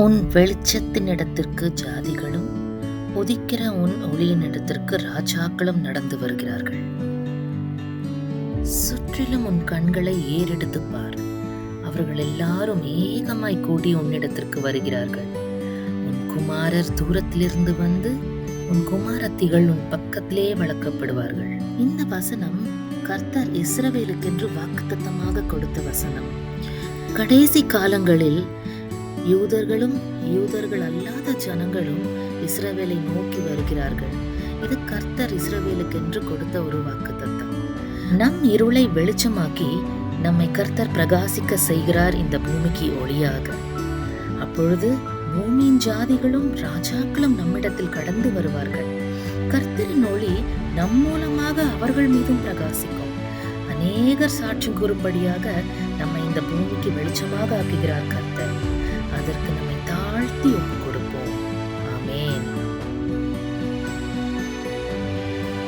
உன் வெளிச்சத்தினிடத்திற்கு ஜாதிகளும், உதிக்கிற உன் ஒளியினிடத்திற்கு ராஜாக்களும் நடந்து வருகிறார்கள். சுற்றிலும் உன் கண்களை ஏறெடுத்து பார். அவர்கள் எல்லாரும் ஏகமாய் கூடி உன்னிடத்திற்கு வருகிறார்கள். உன் குமாரர் தூரத்திலிருந்து வந்து உன் குமாரத்திகள் உன் பக்கத்திலே வளர்க்கப்படுவார்கள். இந்த வசனம் கர்த்தர் இஸ்ரவேலுக்கென்று வாக்குத்தத்தமாக கொடுத்த வசனம். கடைசி காலங்களில் யூதர்களும் யூதர்கள் அல்லாத ஜனங்களும் இஸ்ரவேலை நோக்கி வருகிறார்கள். இது கர்த்தர் இஸ்ரவேலுக்கென்று கொடுத்த ஒரு வாக்குத்தத்தம். நம் இருளை வெளிச்சமாக்கி நம்மை கர்த்தர் பிரகாசிக்க செய்கிறார் இந்த பூமிக்கு ஒளியாக. அப்பொழுது பூமியின் ஜாதிகளும் ராஜாக்களும் நம்மிடத்தில் கடந்து வருவார்கள். கர்த்தரின் ஒளி நம் மூலமாக அவர்கள் மீதும் பிரகாசிக்கும். அநேகர் சாட்சி கூறும்படியாக நம்மை இந்த பூமிக்கு வெளிச்சமாக ஆக்குகிறார் கர்த்தர். அதற்கு நம்மை தாழ்த்தி